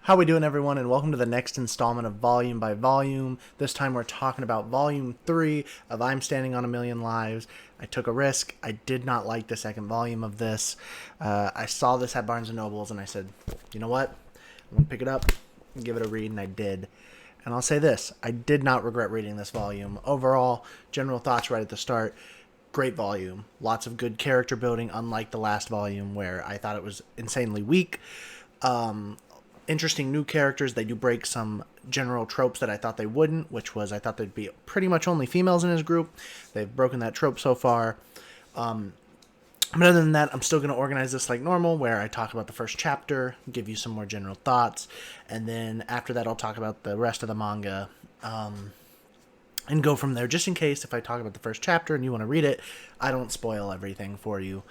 How we doing, everyone, and welcome to the next installment of Volume by Volume. This time we're talking about Volume 3 of I'm Standing on a Million Lives. I took a risk. I did not like the second volume of this. I saw this at Barnes & Noble's, and I said, you know what? I'm going to pick it up and give it a read, and I did. And I'll say this. I did not regret reading this volume. Overall, general thoughts right at the start. Great volume. Lots of good character building, unlike the last volume where I thought it was insanely weak. Interesting new characters. They do break some general tropes that I thought they wouldn't, which was I thought there'd be pretty much only females in his group. They've broken that trope so far. But other than that, I'm still going to organize this like normal, where I talk about the first chapter, give you some more general thoughts, and then after that I'll talk about the rest of the manga, and go from there, just in case if I talk about the first chapter and you want to read it, I don't spoil everything for you.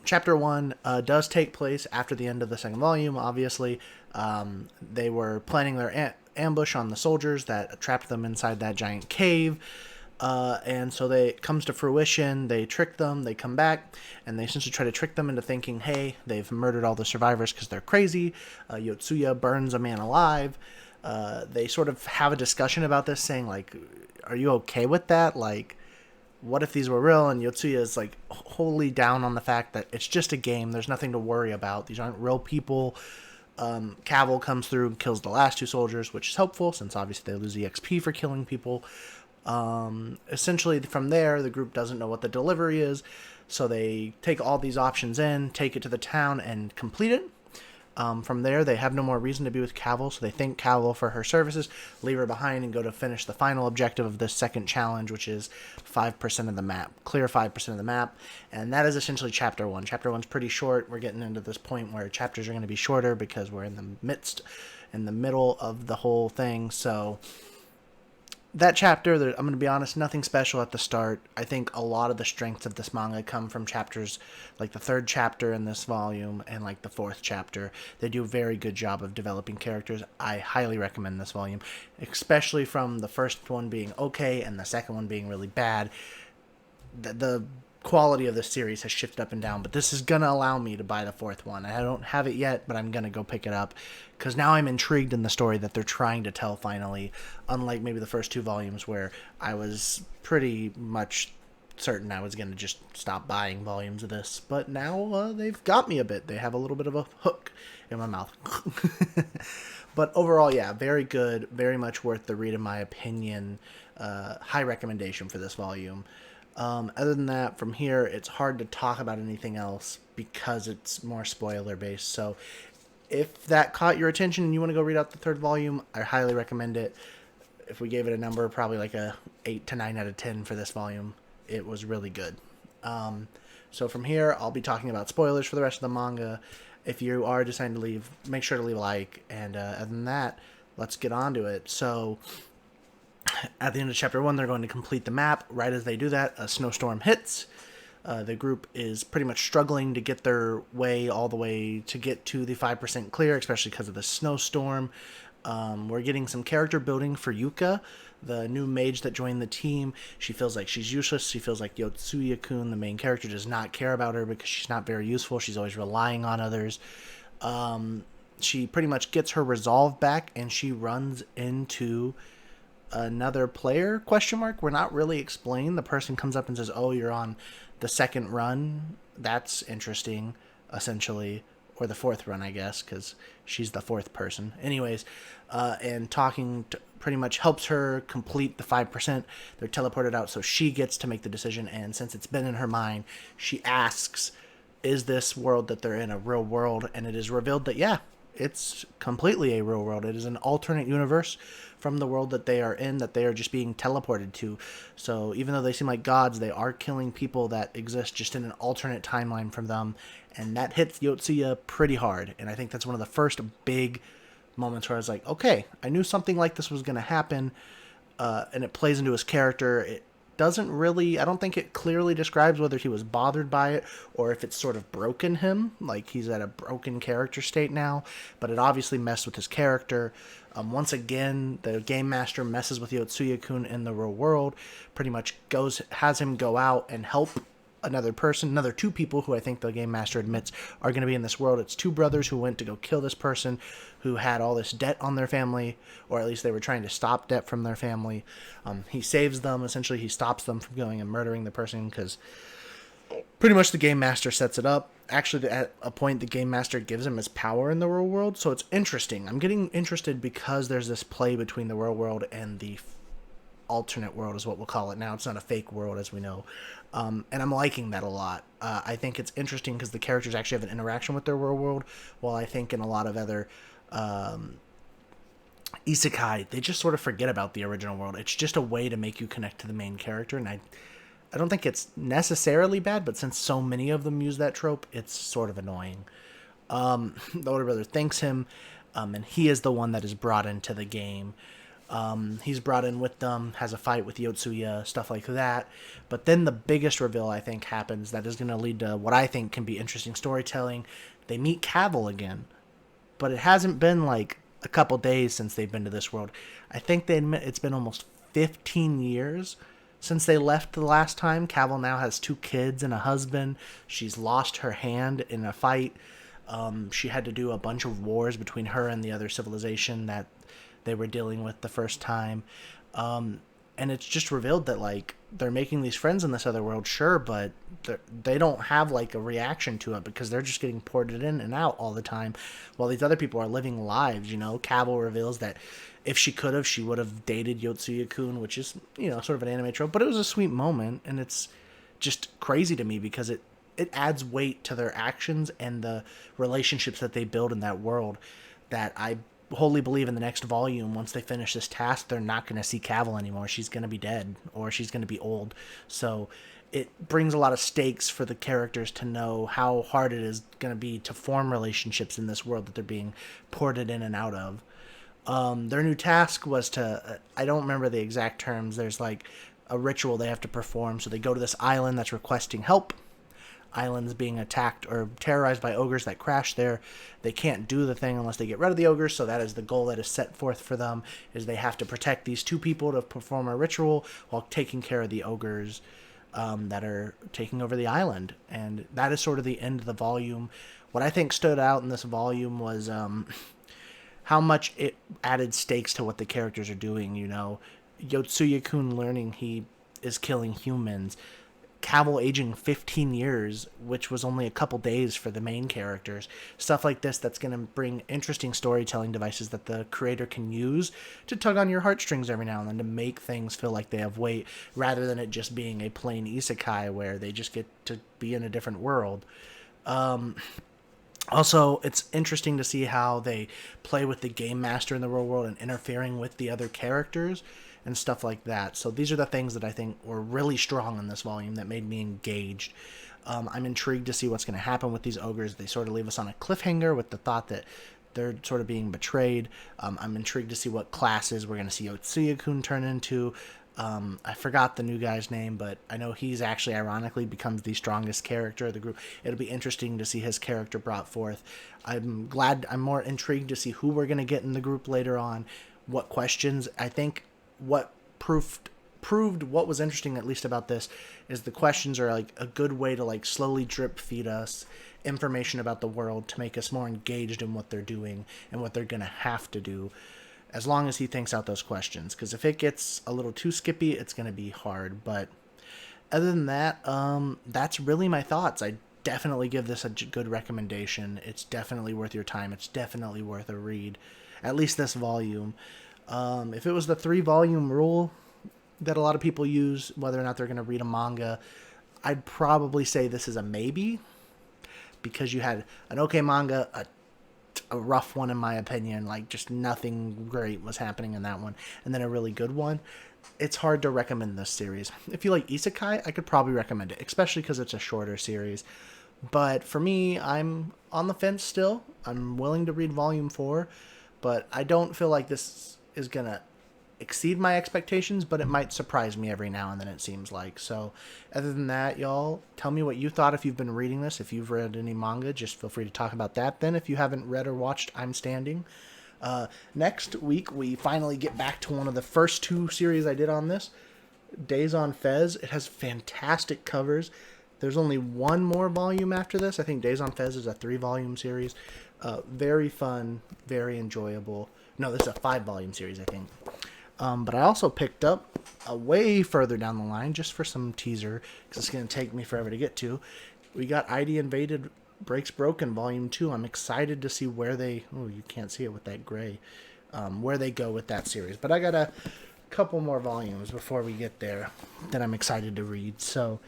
Chapter 1 does take place after the end of the second volume, obviously. They were planning their ambush on the soldiers that trapped them inside that giant cave. And so it comes to fruition. They trick them, they come back, and they essentially try to trick them into thinking, hey, they've murdered all the survivors because they're crazy. Yotsuya burns a man alive. They sort of have a discussion about this, saying, like, are you okay with that? Like, what if these were real? And Yotsuya is like wholly down on the fact that it's just a game. There's nothing to worry about. These aren't real people. Cavill comes through and kills the last two soldiers, which is helpful since obviously they lose EXP for killing people. Essentially from there, the group doesn't know what the delivery is. So they take all these options in, take it to the town and complete it. From there, they have no more reason to be with Cavill, so they thank Cavill for her services, leave her behind, and go to finish the final objective of this second challenge, which is 5% of the map. Clear 5% of the map, and that is essentially Chapter 1. Chapter 1's pretty short. We're getting into this point where chapters are going to be shorter because we're in the middle of the whole thing, so that chapter, I'm going to be honest, nothing special at the start. I think a lot of the strengths of this manga come from chapters like the third chapter in this volume and like the fourth chapter. They do a very good job of developing characters. I highly recommend this volume, especially from the first one being okay and the second one being really bad. The quality of the series has shifted up and down, but this is going to allow me to buy the fourth one. I don't have it yet, but I'm going to go pick it up because now I'm intrigued in the story that they're trying to tell finally, unlike maybe the first two volumes where I was pretty much certain I was going to just stop buying volumes of this. But now they've got me a bit. They have a little bit of a hook in my mouth. But overall, yeah, very good, very much worth the read in my opinion. High recommendation for this volume. Other than that, from here, it's hard to talk about anything else because it's more spoiler-based. So if that caught your attention and you want to go read out the third volume, I highly recommend it. If we gave it a number, probably like a 8 to 9 out of 10 for this volume. It was really good. So from here, I'll be talking about spoilers for the rest of the manga. If you are deciding to leave, make sure to leave a like. And other than that, let's get on to it. So at the end of Chapter 1, they're going to complete the map. Right as they do that, a snowstorm hits. The group is pretty much struggling to get their way all the way to get to the 5% clear, especially because of the snowstorm. We're getting some character building for Yuka, the new mage that joined the team. She feels like she's useless. She feels like Yotsuya-kun, the main character, does not care about her because she's not very useful. She's always relying on others. She pretty much gets her resolve back, and she runs into another player, ? We're not really explained. The person comes up and says, oh, you're on the second run. That's interesting, essentially. Or the fourth run, I guess, because she's the fourth person. Anyways, and talking pretty much helps her complete the 5%. They're teleported out, so she gets to make the decision. And since it's been in her mind, she asks, is this world that they're in a real world? And it is revealed that, yeah, it's completely a real world. It is an alternate universe from the world that they are in, that they are just being teleported to. So even though they seem like gods, they are killing people that exist just in an alternate timeline from them. And that hits Yotsuya pretty hard. And I think that's one of the first big moments where I was like, okay, I knew something like this was going to happen. And it plays into his character. It doesn't really, I don't think it clearly describes whether he was bothered by it or if it's sort of broken him, like he's at a broken character state now, but it obviously messed with his character. Once again, the game master messes with Yotsuya-kun in the real world, pretty much has him go out and help another person, another two people who I think the game master admits are going to be in this world. It's two brothers who went to go kill this person who had all this debt on their family, or at least they were trying to stop debt from their family. He saves them. Essentially, he stops them from going and murdering the person because pretty much the game master sets it up. Actually, at a point, the game master gives him his power in the real world, so it's interesting. I'm getting interested because there's this play between the real world and the alternate world is what we'll call it now. It's not a fake world, as we know. And I'm liking that a lot. I think it's interesting because the characters actually have an interaction with their real world, while I think in a lot of other isekai, they just sort of forget about the original world. It's just a way to make you connect to the main character, and I don't think it's necessarily bad, but since so many of them use that trope, it's sort of annoying. The older brother thanks him, and he is the one that is brought into the game. He's brought in with them, has a fight with Yotsuya, stuff like that. But then the biggest reveal, I think, happens that is going to lead to what I think can be interesting storytelling. They meet Cavil again, but it hasn't been like a couple days since they've been to this world. I think they admit it's been almost 15 years since they left the last time. Cavil now has 2 kids and a husband. She's lost her hand in a fight. She had to do a bunch of wars between her and the other civilization that they were dealing with the first time. And it's just revealed that, like, they're making these friends in this other world, sure, but they don't have, like, a reaction to it because they're just getting ported in and out all the time while these other people are living lives, you know? Cavil reveals that if she could have, she would have dated Yotsuya-kun, which is, you know, sort of an anime trope, but it was a sweet moment, and it's just crazy to me because it adds weight to their actions and the relationships that they build in that world that I wholly believe in the next volume, once they finish this task, they're not going to see Cavil anymore. She's going to be dead, or she's going to be old. So it brings a lot of stakes for the characters to know how hard it is going to be to form relationships in this world that they're being ported in and out of. Their new task was to, I don't remember the exact terms, there's like a ritual they have to perform. So they go to this island that's requesting help. Islands being attacked or terrorized by ogres that crash there. They can't do the thing unless they get rid of the ogres, so that is the goal that is set forth for them, is they have to protect these 2 people to perform a ritual while taking care of the ogres that are taking over the island. And that is sort of the end of the volume. What I think stood out in this volume was how much it added stakes to what the characters are doing, you know. Yotsuya-kun learning he is killing humans. Cavil aging 15 years, which was only a couple days for the main characters. Stuff like this that's going to bring interesting storytelling devices that the creator can use to tug on your heartstrings every now and then to make things feel like they have weight, rather than it just being a plain isekai where they just get to be in a different world. Also, it's interesting to see how they play with the game master in the real world and interfering with the other characters and stuff like that. So these are the things that I think were really strong in this volume that made me engaged. I'm intrigued to see what's going to happen with these ogres. They sort of leave us on a cliffhanger with the thought that they're sort of being betrayed. I'm intrigued to see what classes we're going to see Otsuya-kun turn into. I forgot the new guy's name, but I know he's actually ironically becomes the strongest character of the group. It'll be interesting to see his character brought forth. I'm more intrigued to see who we're going to get in the group later on, what questions. I think what proved what was interesting, at least about this, is the questions are like a good way to like slowly drip feed us information about the world to make us more engaged in what they're doing and what they're going to have to do, as long as he thinks out those questions. Because if it gets a little too skippy, it's going to be hard. But other than that, that's really my thoughts. I definitely give this a good recommendation. It's definitely worth your time. It's definitely worth a read, at least this volume. If it was the 3-volume rule that a lot of people use, whether or not they're going to read a manga, I'd probably say this is a maybe, because you had an okay manga, a rough one in my opinion, like just nothing great was happening in that one, and then a really good one. It's hard to recommend this series. If you like isekai, I could probably recommend it, especially because it's a shorter series. But for me, I'm on the fence still. I'm willing to read volume 4, but I don't feel like this is going to exceed my expectations, but it might surprise me every now and then, it seems like. So other than that, y'all, tell me what you thought if you've been reading this. If you've read any manga, just feel free to talk about that then. If you haven't read or watched I'm Standing. Next week, we finally get back to one of the first 2 series I did on this, Days on Fez. It has fantastic covers. There's only one more volume after this. I think Days on Fez is a 3-volume series. Very fun, very enjoyable. No, this is a 5-volume series, I think. But I also picked up way further down the line, just for some teaser, because it's going to take me forever to get to. We got ID Invaded Breaks Broken Volume 2. I'm excited to see where they... Oh, you can't see it with that gray. Where they go with that series. But I got a couple more volumes before we get there that I'm excited to read. So...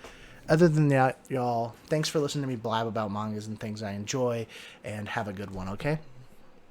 Other than that, y'all, thanks for listening to me blab about mangas and things I enjoy, and have a good one, okay?